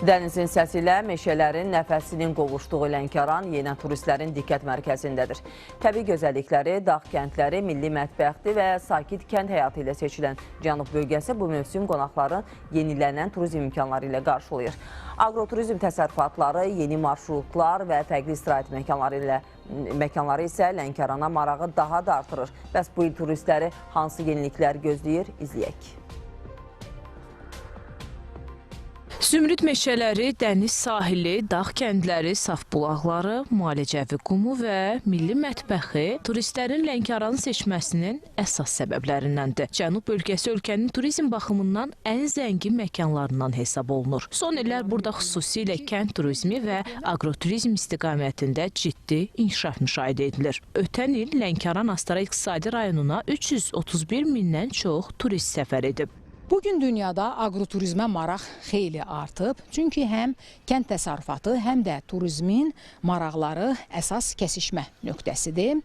Dənizin səsi ilə meşələrin nəfəsinin qovuşduğu Lənkəran yenə turistlərin diqqət mərkəzindədir. Təbii gözəllikləri, dağ kəndləri, milli mətbəxti və sakit kənd həyatı ilə seçilən Cənub bölgəsi bu mövsüm qonaqların yenilənən turizm imkanları ilə qarşılayır. Agroturizm təsərrüfatları, yeni marşrutlar və fərqli istirahət məkanları isə Lənkərana marağı daha da artırır. Bəs bu il turistləri hansı yeniliklər gözləyir? İzləyək. Zümrüd meşələri, dəniz sahili, dağ kəndləri, saf bulaqları, müalicəvi qumu və milli mətbəxi turistlərin Lənkəranı seçməsinin əsas səbəblərindəndir. Cənub bölgəsi ölkənin turizm baxımından ən zəngin məkanlarından hesab olunur. Son illər burada xüsusilə kənd turizmi və agroturizm istiqamətində ciddi inkişaf müşahidə edilir. Ötən il Lənkəran Astara İqtisadi rayonuna 331 mindən çox turist səfər edib. Bugün dünyada agroturizmə maraq xeyli artıb. Çünki həm kənd təsərrüfatı, həm də turizmin maraqları əsas kəsişmə nöqtəsidir.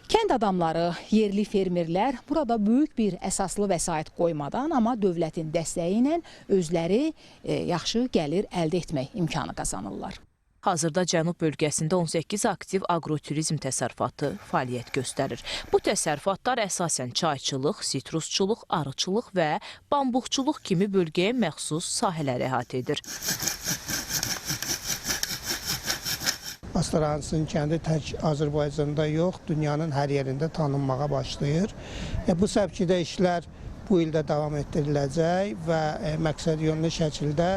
Kənd adamları, yerli fermerlər burada böyük bir əsaslı vəsait qoymadan, amma dövlətin dəstəyi ilə özləri yaxşı gəlir əldə etmək imkanı qazanırlar. Hazırda Cənub bölgəsində 18 aktiv agroturizm təsərrüfatı fəaliyyət göstərir. Bu təsərrüfatlar əsasən çayçılıq, sitrusçuluq, arıçılıq və bambuqçuluq kimi bölgəyə məxsus sahələri əhatə edir. Astarahansı kəndi tək Azərbaycanda yox, dünyanın hər yerində tanınmağa başlayır. Bu səbkidə işlər bu ildə davam etdiriləcək və məqsədyönlü şəkildə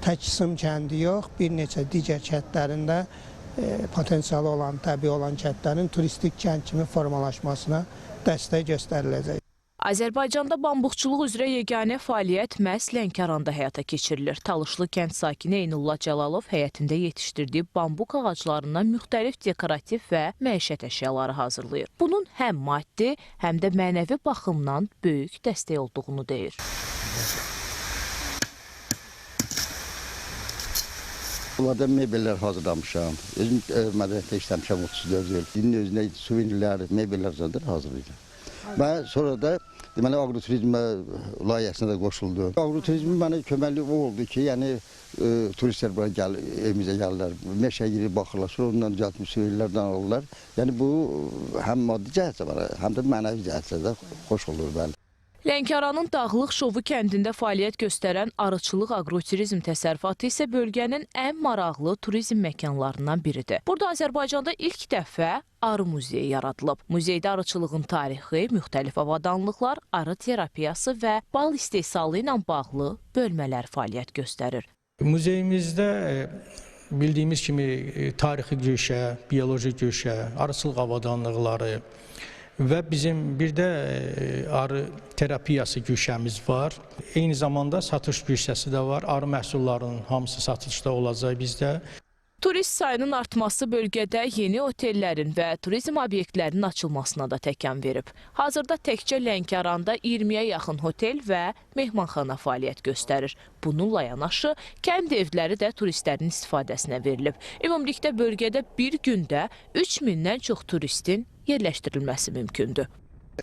tək Sım kəndi yox, bir neçə digər kəndlərində potensialı olan, təbii olan kəndlərin turistik kənd kimi formalaşmasına dəstək göstəriləcək. Azərbaycanda bambuqçuluq üzrə yeganə fəaliyyət məhz Lənkəranda həyata keçirilir. Talışlı kənd sakini Eynullah Cəlalov həyətində yetişdirdiyi bambuq ağaclarından müxtəlif dekorativ və məişət əşyaları hazırlayır. Bunun həm maddi, həm də mənəvi baxımdan böyük dəstək olduğunu deyir. Bunlarda mebellər hazırlamışam. Özüm mədəniyyətdə işləmişəm 34 il. Dinin özünə suvenirlər, mebellər hazırlayacağım. Və sonra da deməli agroturizm layihəsinə də qoşuldu. Agroturizmin mənə köməkli o oldu ki, yəni turistlər bura evimizə gəlirlər, meşəyə girib baxırlar, sonra ondan düzəltmiş suvenirlərdən alırlar. Yəni bu həm maddi cəhətdə var, həm də mənəvi cəhətdə də xoş olur bəli. Lənkəranın Dağlıq Şovu kəndində fəaliyyət göstərən arıçılıq agroturizm təsərrüfatı isə bölgənin ən maraqlı turizm məkanlarından biridir. Burada Azərbaycanda ilk dəfə arı muzeyi yaradılıb. Muzeydə arıçılığın tarixi, müxtəlif avadanlıqlar, arı terapiyası və bal istehsalı ilə bağlı bölmələr fəaliyyət göstərir. Muzeyimizdə bildiyimiz kimi tarixi güşə, bioloji güşə, arıçılıq avadanlıqları və bizim bir də arı terapiyası güşəmiz var. Eyni zamanda satış güşəsi də var. Arı məhsullarının hamısı satışda olacaq bizdə. Turist sayının artması bölgədə yeni otellərin və turizm obyektlərinin açılmasına da təkan verib. Hazırda təkcə Lənkəranda 20-yə yaxın hotel və mehmanxana fəaliyyət göstərir. Bununla yanaşı, kənd evləri də turistlərin istifadəsinə verilib. Ümumilikdə bölgədə bir gündə 3000-dən çox turistin yerləşdirilməsi mümkündür.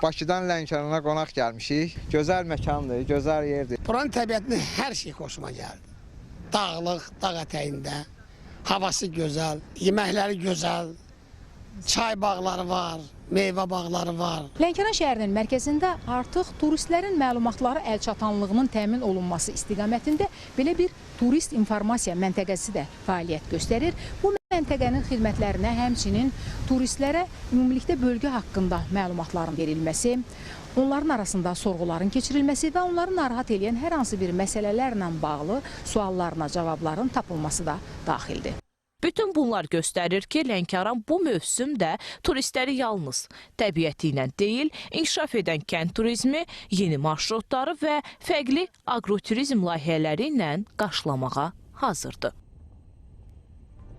Bakıdan Lənkərana qonaq gəlmişik. Gözəl məkandır, gözəl yerdir. Buranın təbiətinin hər şey xoşuma gəldi. Dağlıq, dağ ətəyində, havası gözəl, yeməkləri gözəl, çay bağları var, meyvə bağları var. Lənkəran şəhərinin mərkəzində artıq turistlərin məlumatları əlçatanlığının təmin olunması istiqamətində belə bir turist informasiya məntəqəsi də fəaliyyət göstərir. Bu məntəqənin xidmətlərinə həmçinin turistlərə ümumilikdə bölgə haqqında məlumatların verilməsi, onların arasında sorğuların keçirilməsi və onları narahat edən hər hansı bir məsələlərlə bağlı suallarına cavabların tapılması da daxildir. Bütün bunlar göstərir ki, Lənkəran bu mövsümdə turistləri yalnız təbiəti ilə deyil, inkişaf edən kənd turizmi, yeni marşrutları və fərqli agroturizm layihələri ilə qarşılamağa hazırdır.